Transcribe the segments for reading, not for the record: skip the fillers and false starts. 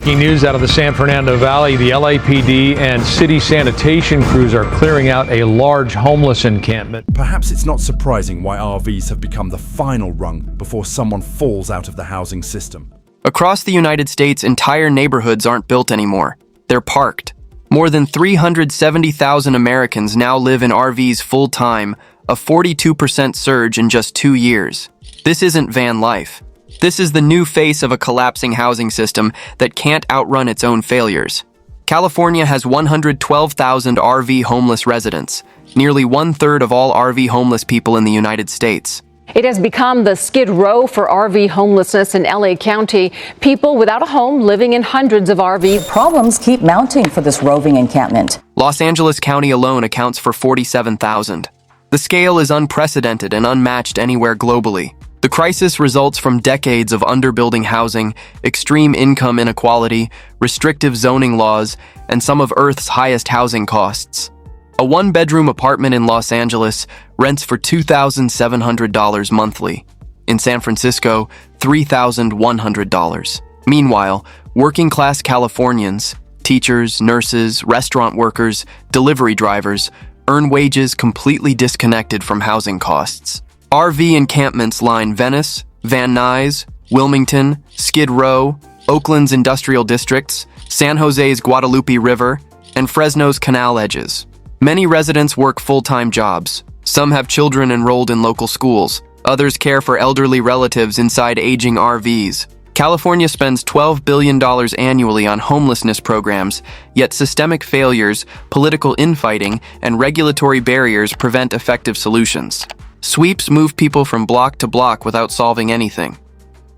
Breaking news out of the San Fernando Valley, the LAPD and city sanitation crews are clearing out a large homeless encampment. Perhaps it's not surprising why RVs have become the final rung before someone falls out of the housing system. Across the United States, entire neighborhoods aren't built anymore. They're parked. More than 370,000 Americans now live in RVs full-time, a 42% surge in just 2 years. This isn't van life. This is the new face of a collapsing housing system that can't outrun its own failures. California has 112,000 RV homeless residents, nearly 1/3 of all RV homeless people in the United States. It has become the Skid Row for RV homelessness in LA County. People without a home living in hundreds of RV. Problems keep mounting for this roving encampment. Los Angeles County alone accounts for 47,000. The scale is unprecedented and unmatched anywhere globally. The crisis results from decades of underbuilding housing, extreme income inequality, restrictive zoning laws, and some of Earth's highest housing costs. A one-bedroom apartment in Los Angeles rents for $2,700 monthly. In San Francisco, $3,100. Meanwhile, working-class Californians, teachers, nurses, restaurant workers, delivery drivers, earn wages completely disconnected from housing costs. RV encampments line Venice, Van Nuys, Wilmington, Skid Row, Oakland's industrial districts, San Jose's Guadalupe River, and Fresno's canal edges. Many residents work full-time jobs. Some have children enrolled in local schools. Others care for elderly relatives inside aging RVs. California spends $12 billion annually on homelessness programs, yet systemic failures, political infighting, and regulatory barriers prevent effective solutions. Sweeps move people from block to block without solving anything.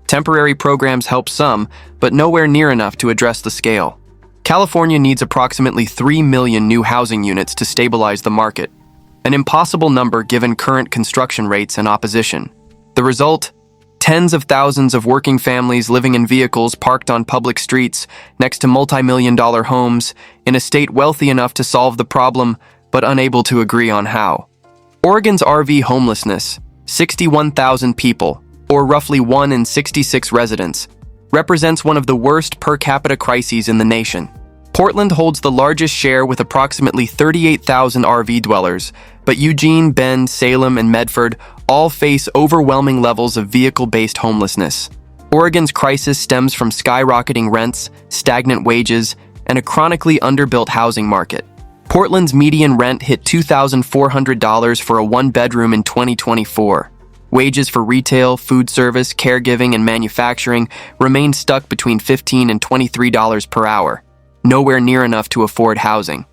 Temporary programs help some, but nowhere near enough to address the scale. California needs approximately 3 million new housing units to stabilize the market, an impossible number given current construction rates and opposition. The result? Tens of thousands of working families living in vehicles parked on public streets next to multi-million-dollar homes in a state wealthy enough to solve the problem, but unable to agree on how. Oregon's RV homelessness, 61,000 people, or roughly 1 in 66 residents, represents one of the worst per capita crises in the nation. Portland holds the largest share with approximately 38,000 RV dwellers, but Eugene, Bend, Salem, and Medford all face overwhelming levels of vehicle-based homelessness. Oregon's crisis stems from skyrocketing rents, stagnant wages, and a chronically underbuilt housing market. Portland's median rent hit $2,400 for a one-bedroom in 2024. Wages for retail, food service, caregiving, and manufacturing remain stuck between $15 and $23 per hour, nowhere near enough to afford housing.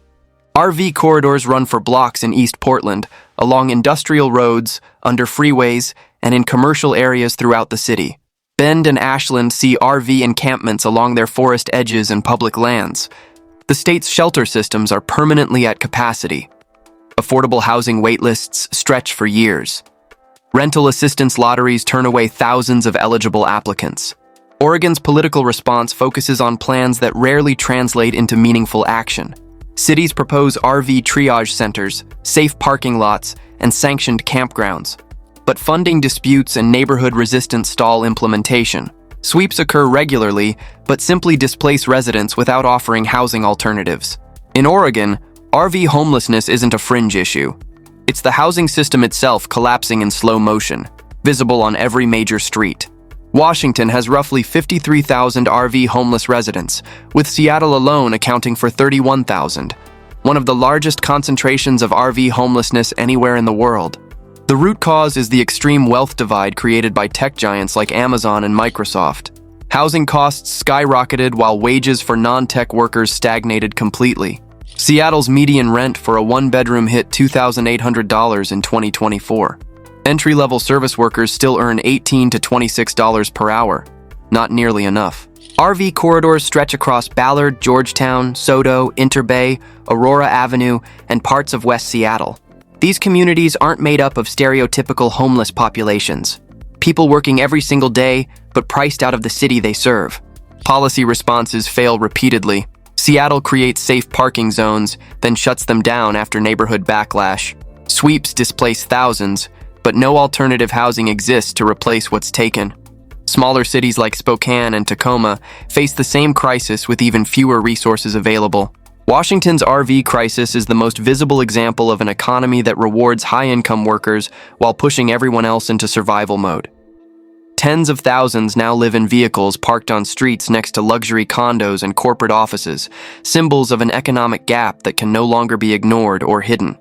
RV corridors run for blocks in East Portland, along industrial roads, under freeways, and in commercial areas throughout the city. Bend and Ashland see RV encampments along their forest edges and public lands. The state's shelter systems are permanently at capacity. Affordable housing waitlists stretch for years. Rental assistance lotteries turn away thousands of eligible applicants. Oregon's political response focuses on plans that rarely translate into meaningful action. Cities propose RV triage centers, safe parking lots, and sanctioned campgrounds. But funding disputes and neighborhood resistance stall implementation. Sweeps occur regularly, but simply displace residents without offering housing alternatives. In Oregon, RV homelessness isn't a fringe issue. It's the housing system itself collapsing in slow motion, visible on every major street. Washington has roughly 53,000 RV homeless residents, with Seattle alone accounting for 31,000, one of the largest concentrations of RV homelessness anywhere in the world. The root cause is the extreme wealth divide created by tech giants like Amazon and Microsoft. Housing costs skyrocketed while wages for non-tech workers stagnated completely. Seattle's median rent for a one-bedroom hit $2,800 in 2024. Entry-level service workers still earn $18 to $26 per hour. Not nearly enough. RV corridors stretch across Ballard, Georgetown, Soto, Interbay, Aurora Avenue, and parts of West Seattle. These communities aren't made up of stereotypical homeless populations. People working every single day, but priced out of the city they serve. Policy responses fail repeatedly. Seattle creates safe parking zones, then shuts them down after neighborhood backlash. Sweeps displace thousands, but no alternative housing exists to replace what's taken. Smaller cities like Spokane and Tacoma face the same crisis with even fewer resources available. Washington's RV crisis is the most visible example of an economy that rewards high-income workers while pushing everyone else into survival mode. Tens of thousands now live in vehicles parked on streets next to luxury condos and corporate offices, symbols of an economic gap that can no longer be ignored or hidden.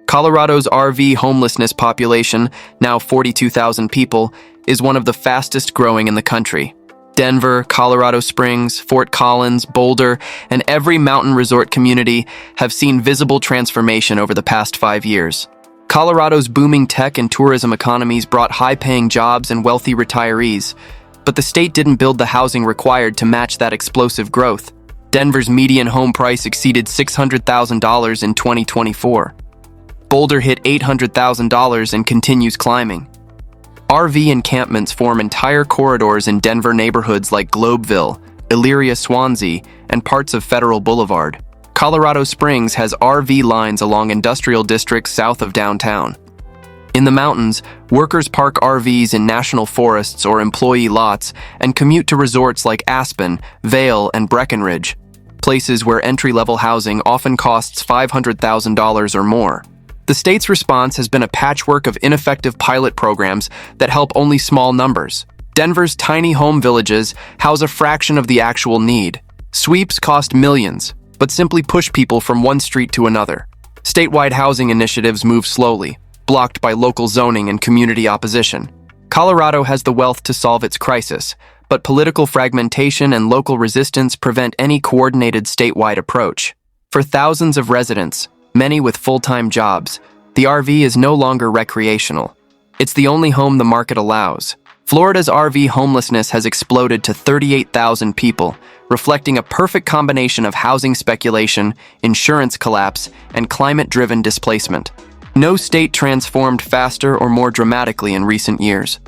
Colorado's RV homelessness population, now 42,000 people, is one of the fastest growing in the country. Denver, Colorado Springs, Fort Collins, Boulder, and every mountain resort community have seen visible transformation over the past 5 years. Colorado's booming tech and tourism economies brought high-paying jobs and wealthy retirees, but the state didn't build the housing required to match that explosive growth. Denver's median home price exceeded $600,000 in 2024. Boulder hit $800,000 and continues climbing. RV encampments form entire corridors in Denver neighborhoods like Globeville, Elyria Swansea, and parts of Federal Boulevard. Colorado Springs has RV lines along industrial districts south of downtown. In the mountains, workers park RVs in national forests or employee lots and commute to resorts like Aspen, Vail, and Breckenridge, places where entry-level housing often costs $500,000 or more. The state's response has been a patchwork of ineffective pilot programs that help only small numbers. Denver's tiny home villages house a fraction of the actual need. Sweeps cost millions, but simply push people from one street to another. Statewide housing initiatives move slowly, blocked by local zoning and community opposition. Colorado has the wealth to solve its crisis, but political fragmentation and local resistance prevent any coordinated statewide approach. For thousands of residents, many with full-time jobs, the RV is no longer recreational. It's the only home the market allows. Florida's RV homelessness has exploded to 38,000 people, reflecting a perfect combination of housing speculation, insurance collapse, and climate-driven displacement. No state transformed faster or more dramatically in recent years.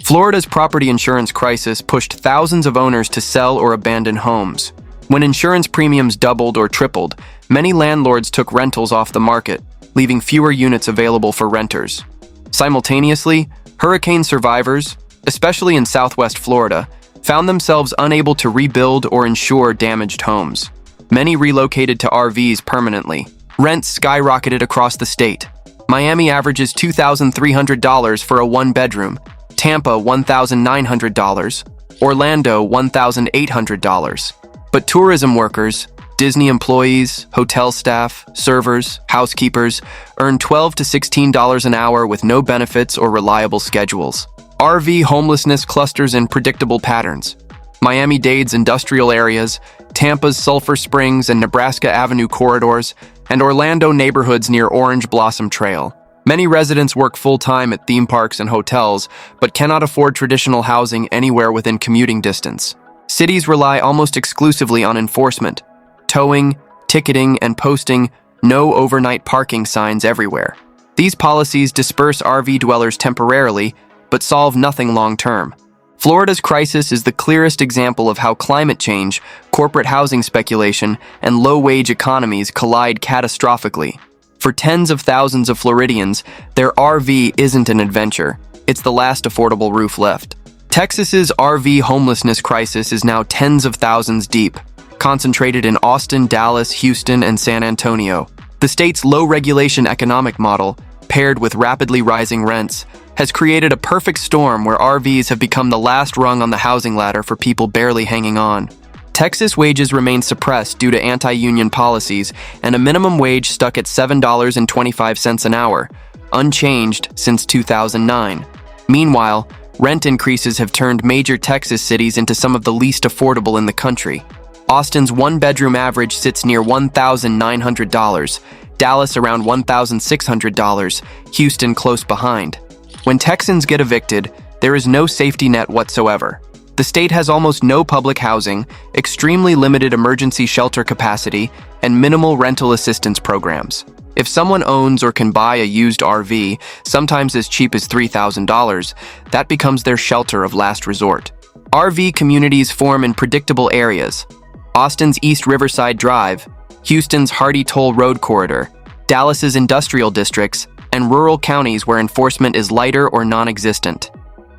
Florida's property insurance crisis pushed thousands of owners to sell or abandon homes. When insurance premiums doubled or tripled, many landlords took rentals off the market, leaving fewer units available for renters. Simultaneously, hurricane survivors, especially in southwest Florida, found themselves unable to rebuild or insure damaged homes. Many relocated to RVs permanently. Rents skyrocketed across the state. Miami averages $2,300 for a one-bedroom, Tampa $1,900, Orlando $1,800. But tourism workers, Disney employees, hotel staff, servers, housekeepers earn $12 to $16 an hour with no benefits or reliable schedules. RV homelessness clusters in predictable patterns. Miami-Dade's industrial areas, Tampa's Sulphur Springs and Nebraska Avenue corridors, and Orlando neighborhoods near Orange Blossom Trail. Many residents work full-time at theme parks and hotels, but cannot afford traditional housing anywhere within commuting distance. Cities rely almost exclusively on enforcement, towing, ticketing, and posting no overnight parking signs everywhere. These policies disperse RV dwellers temporarily, but solve nothing long-term. Florida's crisis is the clearest example of how climate change, corporate housing speculation, and low-wage economies collide catastrophically. For tens of thousands of Floridians, their RV isn't an adventure. It's the last affordable roof left. Texas's RV homelessness crisis is now tens of thousands deep, concentrated in Austin, Dallas, Houston, and San Antonio. The state's low-regulation economic model, paired with rapidly rising rents, has created a perfect storm where RVs have become the last rung on the housing ladder for people barely hanging on. Texas wages remain suppressed due to anti-union policies and a minimum wage stuck at $7.25 an hour, unchanged since 2009. Meanwhile, rent increases have turned major Texas cities into some of the least affordable in the country. Austin's one-bedroom average sits near $1,900, Dallas around $1,600, Houston close behind. When Texans get evicted, there is no safety net whatsoever. The state has almost no public housing, extremely limited emergency shelter capacity, and minimal rental assistance programs. If someone owns or can buy a used RV, sometimes as cheap as $3,000, that becomes their shelter of last resort. RV communities form in predictable areas. Austin's East Riverside Drive, Houston's Hardy Toll Road Corridor, Dallas's industrial districts, and rural counties where enforcement is lighter or non-existent.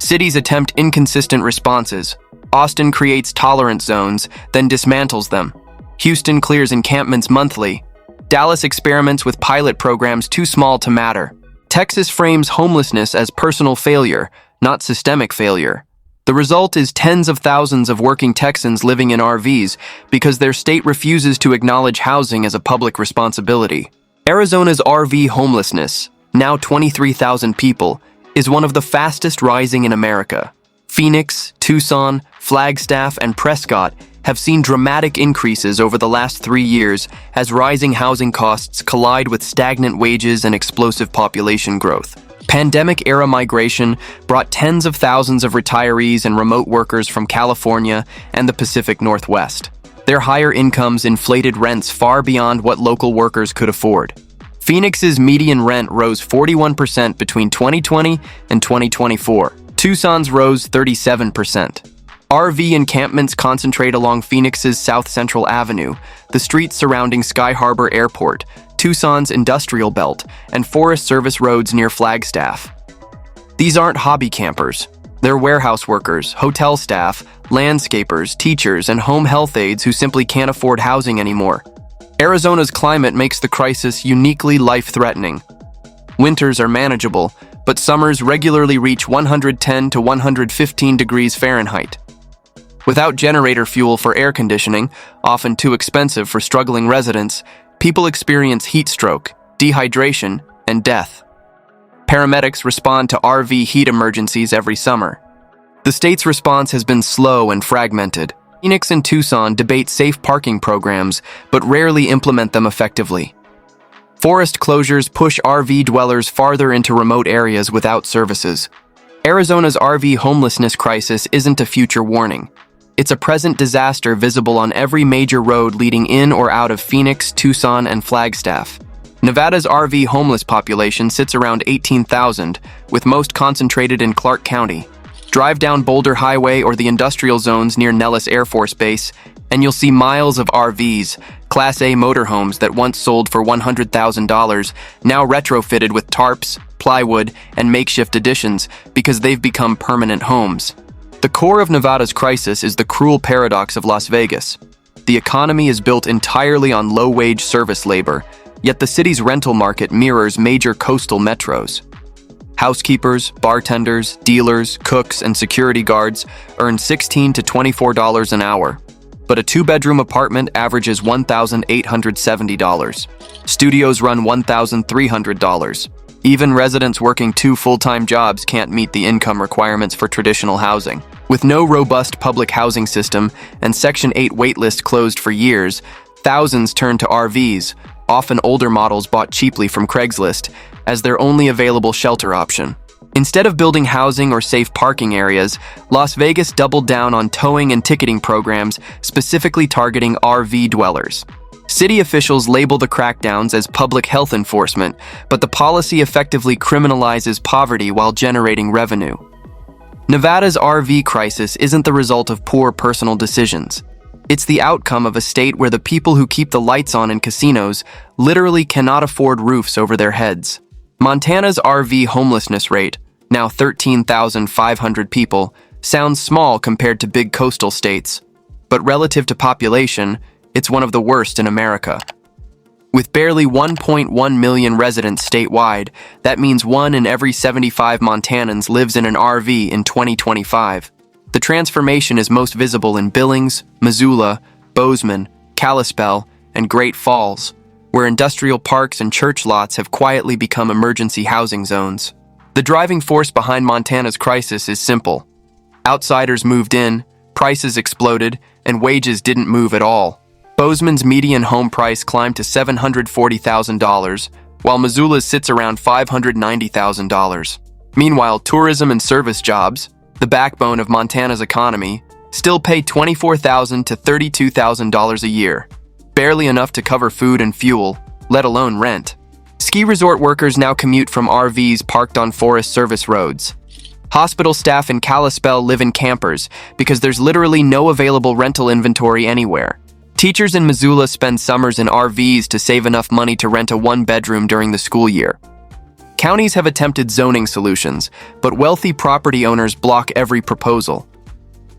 Cities attempt inconsistent responses. Austin creates tolerance zones, then dismantles them. Houston clears encampments monthly. Dallas experiments with pilot programs too small to matter. Texas frames homelessness as personal failure, not systemic failure. The result is tens of thousands of working Texans living in RVs because their state refuses to acknowledge housing as a public responsibility. Arizona's RV homelessness, now 23,000 people, is one of the fastest rising in America. Phoenix, Tucson, Flagstaff, and Prescott have seen dramatic increases over the last 3 years as rising housing costs collide with stagnant wages and explosive population growth. Pandemic-era migration brought tens of thousands of retirees and remote workers from California and the Pacific Northwest. Their higher incomes inflated rents far beyond what local workers could afford. Phoenix's median rent rose 41% between 2020 and 2024. Tucson's rose 37%. RV encampments concentrate along Phoenix's South Central Avenue, the streets surrounding Sky Harbor Airport, Tucson's industrial belt, and Forest Service roads near Flagstaff. These aren't hobby campers. They're warehouse workers, hotel staff, landscapers, teachers, and home health aides who simply can't afford housing anymore. Arizona's climate makes the crisis uniquely life-threatening. Winters are manageable, but summers regularly reach 110 to 115 degrees Fahrenheit. Without generator fuel for air conditioning, often too expensive for struggling residents, people experience heat stroke, dehydration, and death. Paramedics respond to RV heat emergencies every summer. The state's response has been slow and fragmented. Phoenix and Tucson debate safe parking programs, but rarely implement them effectively. Forest closures push RV dwellers farther into remote areas without services. Arizona's RV homelessness crisis isn't a future warning. It's a present disaster visible on every major road leading in or out of Phoenix, Tucson, and Flagstaff. Nevada's RV homeless population sits around 18,000, with most concentrated in Clark County. Drive down Boulder Highway or the industrial zones near Nellis Air Force Base, and you'll see miles of RVs, Class A motorhomes that once sold for $100,000, now retrofitted with tarps, plywood, and makeshift additions because they've become permanent homes. The core of Nevada's crisis is the cruel paradox of Las Vegas. The economy is built entirely on low-wage service labor, yet the city's rental market mirrors major coastal metros. Housekeepers, bartenders, dealers, cooks, and security guards earn $16 to $24 an hour, but a two-bedroom apartment averages $1,870. Studios run $1,300. Even residents working 2 full-time jobs can't meet the income requirements for traditional housing. With no robust public housing system and Section 8 waitlist closed for years, thousands turn to RVs, often older models bought cheaply from Craigslist, as their only available shelter option. Instead of building housing or safe parking areas, Las Vegas doubled down on towing and ticketing programs specifically targeting RV dwellers. City officials label the crackdowns as public health enforcement, but the policy effectively criminalizes poverty while generating revenue. Nevada's RV crisis isn't the result of poor personal decisions. It's the outcome of a state where the people who keep the lights on in casinos literally cannot afford roofs over their heads. Montana's RV homelessness rate, now 13,500 people, sounds small compared to big coastal states, but relative to population, it's one of the worst in America. With barely 1.1 million residents statewide, that means 1 in every 75 Montanans lives in an RV in 2025. The transformation is most visible in Billings, Missoula, Bozeman, Kalispell, and Great Falls, where industrial parks and church lots have quietly become emergency housing zones. The driving force behind Montana's crisis is simple. Outsiders moved in, prices exploded, and wages didn't move at all. Bozeman's median home price climbed to $740,000, while Missoula's sits around $590,000. Meanwhile, tourism and service jobs, the backbone of Montana's economy, still pay $24,000 to $32,000 a year, barely enough to cover food and fuel, let alone rent. Ski resort workers now commute from RVs parked on Forest Service roads. Hospital staff in Kalispell live in campers because there's literally no available rental inventory anywhere. Teachers in Missoula spend summers in RVs to save enough money to rent a 1-bedroom during the school year. Counties have attempted zoning solutions, but wealthy property owners block every proposal.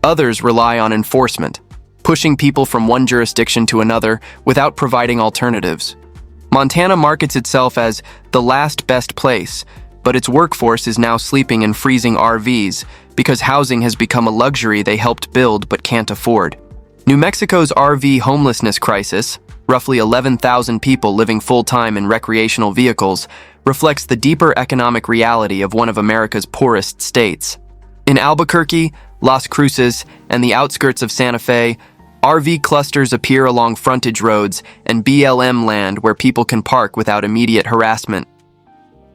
Others rely on enforcement, pushing people from one jurisdiction to another without providing alternatives. Montana markets itself as the last best place, but its workforce is now sleeping in freezing RVs because housing has become a luxury they helped build but can't afford. New Mexico's RV homelessness crisis, roughly 11,000 people living full-time in recreational vehicles, reflects the deeper economic reality of one of America's poorest states. In Albuquerque, Las Cruces, and the outskirts of Santa Fe, RV clusters appear along frontage roads and BLM land where people can park without immediate harassment.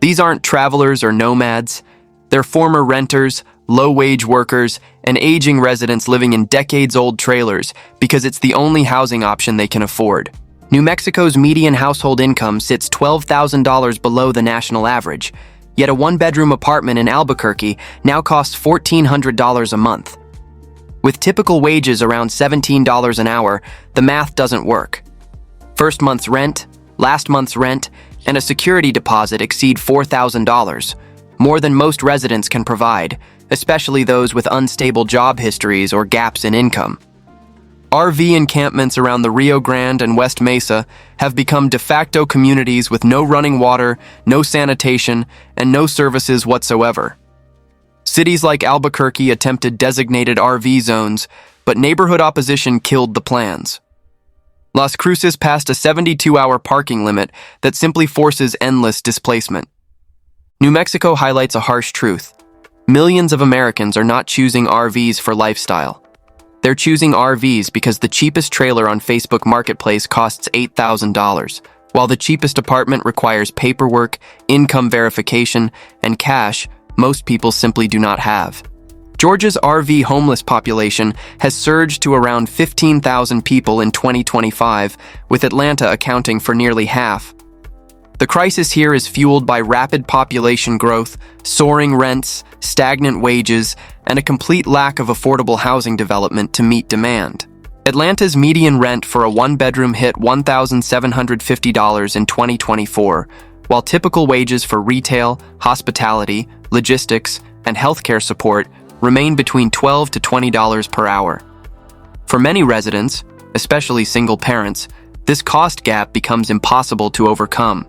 These aren't travelers or nomads. They're former renters, low-wage workers, and aging residents living in decades-old trailers because it's the only housing option they can afford. New Mexico's median household income sits $12,000 below the national average, yet a one-bedroom apartment in Albuquerque now costs $1,400 a month. With typical wages around $17 an hour, the math doesn't work. First month's rent, last month's rent, and a security deposit exceed $4,000, more than most residents can provide, especially those with unstable job histories or gaps in income. RV encampments around the Rio Grande and West Mesa have become de facto communities with no running water, no sanitation, and no services whatsoever. Cities like Albuquerque attempted designated RV zones, but neighborhood opposition killed the plans. Las Cruces passed a 72-hour parking limit that simply forces endless displacement. New Mexico highlights a harsh truth. Millions of Americans are not choosing RVs for lifestyle. They're choosing RVs because the cheapest trailer on Facebook Marketplace costs $8,000, while the cheapest apartment requires paperwork, income verification, and cash most people simply do not have. Georgia's RV homeless population has surged to around 15,000 people in 2025, with Atlanta accounting for nearly half. The crisis here is fueled by rapid population growth, soaring rents, stagnant wages, and a complete lack of affordable housing development to meet demand. Atlanta's median rent for a one-bedroom hit $1,750 in 2024, while typical wages for retail, hospitality, logistics, and healthcare support remain between $12 to $20 per hour. For many residents, especially single parents, this cost gap becomes impossible to overcome.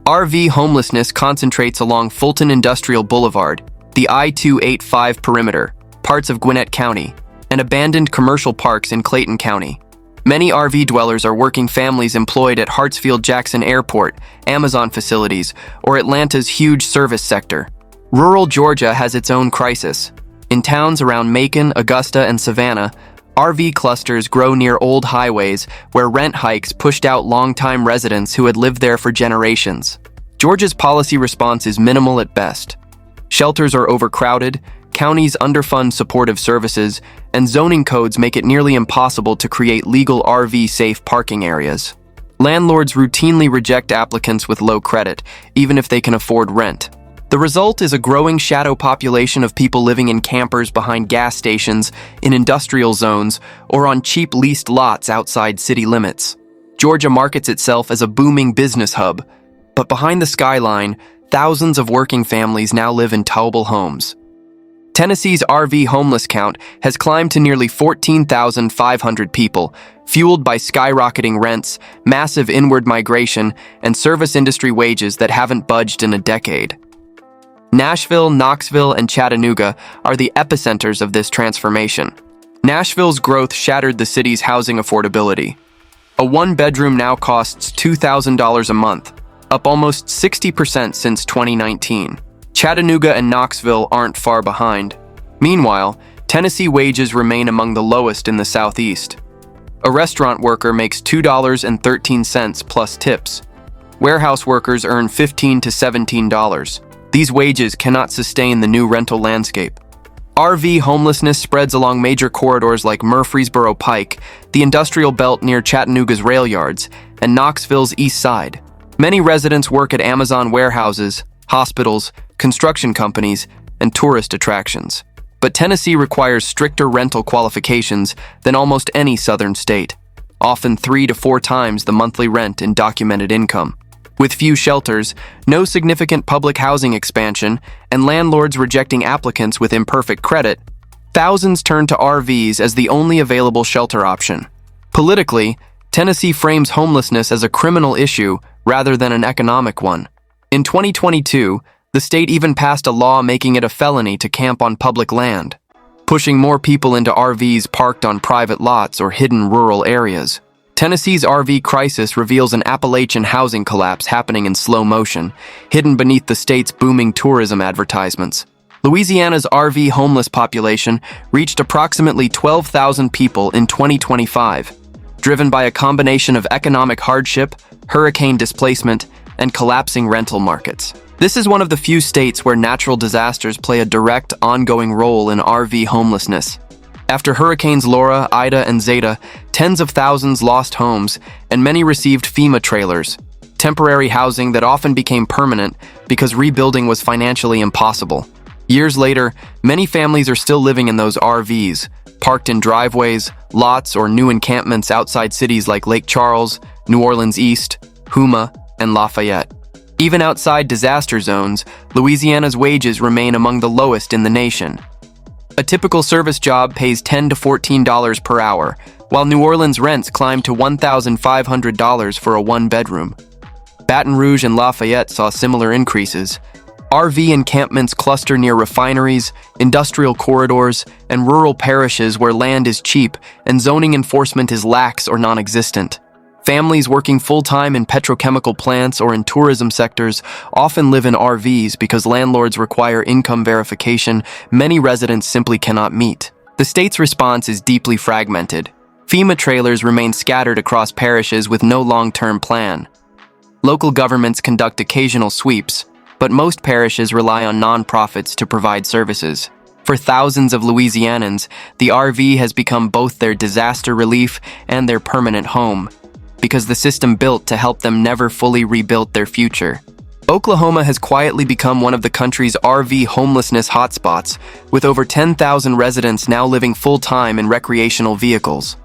RV homelessness concentrates along Fulton Industrial Boulevard, the I-285 perimeter, parts of Gwinnett County, and abandoned commercial parks in Clayton County. Many RV dwellers are working families employed at Hartsfield-Jackson Airport, Amazon facilities, or Atlanta's huge service sector. Rural Georgia has its own crisis. In towns around Macon, Augusta, and Savannah, RV clusters grow near old highways where rent hikes pushed out longtime residents who had lived there for generations. Georgia's policy response is minimal at best. Shelters are overcrowded, counties underfund supportive services, and zoning codes make it nearly impossible to create legal RV-safe parking areas. Landlords routinely reject applicants with low credit, even if they can afford rent. The result is a growing shadow population of people living in campers behind gas stations, in industrial zones, or on cheap leased lots outside city limits. Georgia markets itself as a booming business hub, but behind the skyline, thousands of working families now live in towable homes. Tennessee's RV homeless count has climbed to nearly 14,500 people, fueled by skyrocketing rents, massive inward migration, and service industry wages that haven't budged in a decade. Nashville, Knoxville, and Chattanooga are the epicenters of this transformation. Nashville's growth shattered the city's housing affordability. A one-bedroom now costs $2,000 a month, up almost 60% since 2019. Chattanooga and Knoxville aren't far behind. Meanwhile, Tennessee wages remain among the lowest in the Southeast. A restaurant worker makes $2.13 plus tips. Warehouse workers earn $15 to $17. These wages cannot sustain the new rental landscape. RV homelessness spreads along major corridors like Murfreesboro Pike, the industrial belt near Chattanooga's rail yards, and Knoxville's east side. Many residents work at Amazon warehouses, hospitals, construction companies, and tourist attractions. But Tennessee requires stricter rental qualifications than almost any southern state, often 3 to 4 times the monthly rent in documented income. With few shelters, no significant public housing expansion, and landlords rejecting applicants with imperfect credit, thousands turn to RVs as the only available shelter option. Politically, Tennessee frames homelessness as a criminal issue rather than an economic one. In 2022, the state even passed a law making it a felony to camp on public land, pushing more people into RVs parked on private lots or hidden rural areas. Tennessee's RV crisis reveals an Appalachian housing collapse happening in slow motion, hidden beneath the state's booming tourism advertisements. Louisiana's RV homeless population reached approximately 12,000 people in 2025, driven by a combination of economic hardship, hurricane displacement, and collapsing rental markets. This is one of the few states where natural disasters play a direct, ongoing role in RV homelessness. After Hurricanes Laura, Ida, and Zeta, tens of thousands lost homes, and many received FEMA trailers, temporary housing that often became permanent because rebuilding was financially impossible. Years later, many families are still living in those RVs, parked in driveways, lots, or new encampments outside cities like Lake Charles, New Orleans East, Houma, and Lafayette. Even outside disaster zones, Louisiana's wages remain among the lowest in the nation. A typical service job pays $10 to $14 per hour, while New Orleans rents climb to $1,500 for a one-bedroom. Baton Rouge and Lafayette saw similar increases. RV encampments cluster near refineries, industrial corridors, and rural parishes where land is cheap and zoning enforcement is lax or non-existent. Families working full-time in petrochemical plants or in tourism sectors often live in RVs because landlords require income verification many residents simply cannot meet. The state's response is deeply fragmented. FEMA trailers remain scattered across parishes with no long-term plan. Local governments conduct occasional sweeps, but most parishes rely on nonprofits to provide services. For thousands of Louisianans, the RV has become both their disaster relief and their permanent home, because the system built to help them never fully rebuilt their future. Oklahoma has quietly become one of the country's RV homelessness hotspots, with over 10,000 residents now living full-time in recreational vehicles.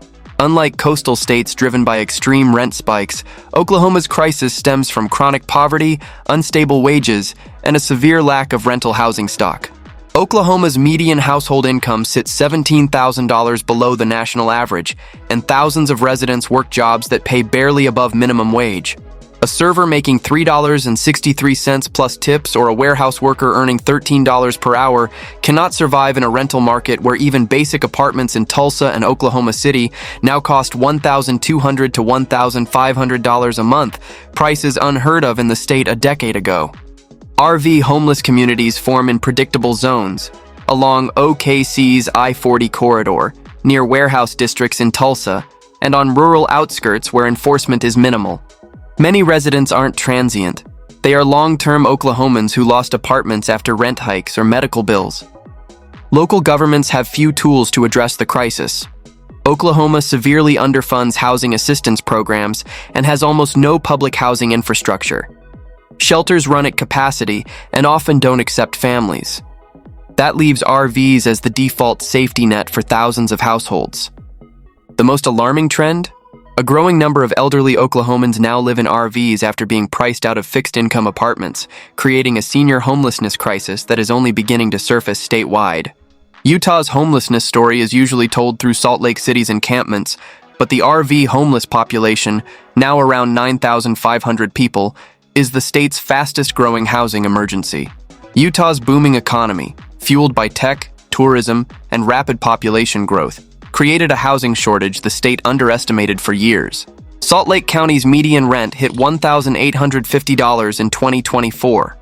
Unlike coastal states driven by extreme rent spikes, Oklahoma's crisis stems from chronic poverty, unstable wages, and a severe lack of rental housing stock. Oklahoma's median household income sits $17,000 below the national average, and thousands of residents work jobs that pay barely above minimum wage. A server making $3.63 plus tips or a warehouse worker earning $13 per hour cannot survive in a rental market where even basic apartments in Tulsa and Oklahoma City now cost $1,200 to $1,500 a month, prices unheard of in the state a decade ago. RV homeless communities form in predictable zones, along OKC's I-40 corridor, near warehouse districts in Tulsa, and on rural outskirts where enforcement is minimal. Many residents aren't transient. They are long-term Oklahomans who lost apartments after rent hikes or medical bills. Local governments have few tools to address the crisis. Oklahoma severely underfunds housing assistance programs and has almost no public housing infrastructure. Shelters run at capacity and often don't accept families. That leaves RVs as the default safety net for thousands of households. The most alarming trend? A growing number of elderly Oklahomans now live in RVs after being priced out of fixed-income apartments, creating a senior homelessness crisis that is only beginning to surface statewide. Utah's homelessness story is usually told through Salt Lake City's encampments, but the RV homeless population, now around 9,500 people, is the state's fastest-growing housing emergency. Utah's booming economy, fueled by tech, tourism, and rapid population growth, created a housing shortage the state underestimated for years. Salt Lake County's median rent hit $1,850 in 2024.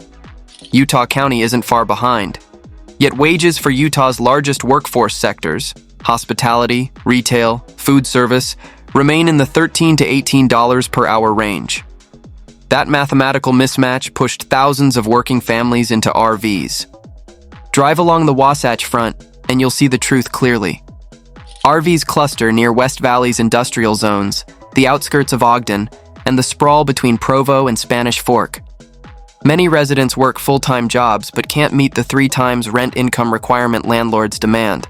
Utah County isn't far behind. Yet wages for Utah's largest workforce sectors, hospitality, retail, food service, remain in the $13 to $18 per hour range. That mathematical mismatch pushed thousands of working families into RVs. Drive along the Wasatch Front, and you'll see the truth clearly. RVs cluster near West Valley's industrial zones, the outskirts of Ogden, and the sprawl between Provo and Spanish Fork. Many residents work full-time jobs but can't meet the 3 times rent income requirement landlords demand.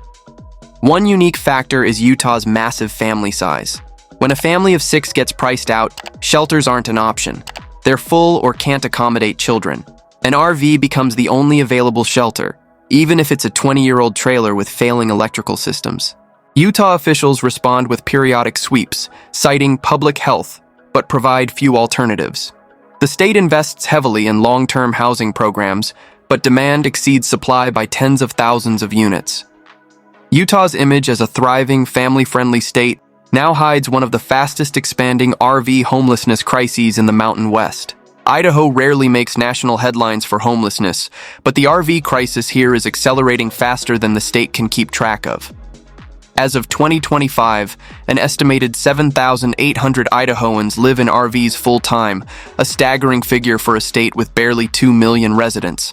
One unique factor is Utah's massive family size. When a family of 6 gets priced out, shelters aren't an option. They're full or can't accommodate children. An RV becomes the only available shelter, even if it's a 20-year-old trailer with failing electrical systems. Utah officials respond with periodic sweeps, citing public health, but provide few alternatives. The state invests heavily in long-term housing programs, but demand exceeds supply by tens of thousands of units. Utah's image as a thriving, family-friendly state now hides one of the fastest expanding RV homelessness crises in the Mountain West. Idaho rarely makes national headlines for homelessness, but the RV crisis here is accelerating faster than the state can keep track of. As of 2025, an estimated 7,800 Idahoans live in RVs full-time, a staggering figure for a state with barely 2 million residents.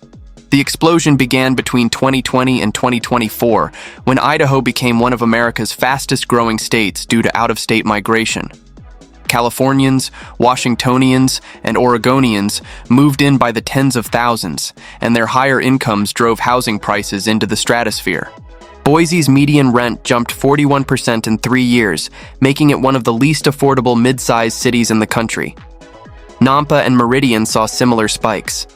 The explosion began between 2020 and 2024, when Idaho became one of America's fastest-growing states due to out-of-state migration. Californians, Washingtonians, and Oregonians moved in by the tens of thousands, and their higher incomes drove housing prices into the stratosphere. Boise's median rent jumped 41% in 3 years, making it one of the least affordable mid-sized cities in the country. Nampa and Meridian saw similar spikes.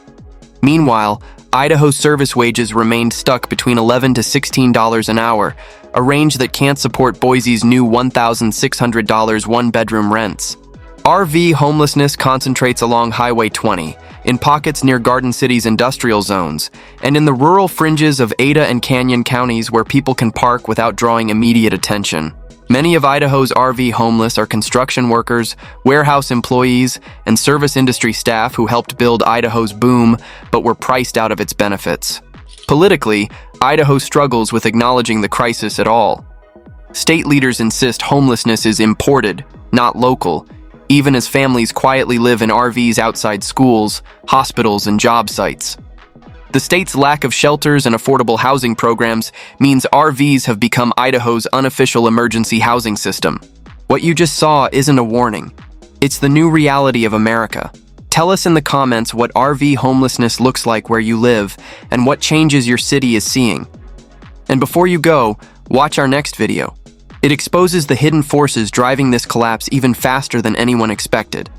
Meanwhile, Idaho's service wages remained stuck between $11 to $16 an hour, a range that can't support Boise's new $1,600 one-bedroom rents. RV homelessness concentrates along Highway 20, in pockets near Garden City's industrial zones, and in the rural fringes of Ada and Canyon counties where people can park without drawing immediate attention. Many of Idaho's RV homeless are construction workers, warehouse employees, and service industry staff who helped build Idaho's boom but were priced out of its benefits. Politically, Idaho struggles with acknowledging the crisis at all. State leaders insist homelessness is imported, not local, even as families quietly live in RVs outside schools, hospitals, and job sites. The state's lack of shelters and affordable housing programs means RVs have become Idaho's unofficial emergency housing system. What you just saw isn't a warning. It's the new reality of America. Tell us in the comments what RV homelessness looks like where you live and what changes your city is seeing. And before you go, watch our next video. It exposes the hidden forces driving this collapse even faster than anyone expected.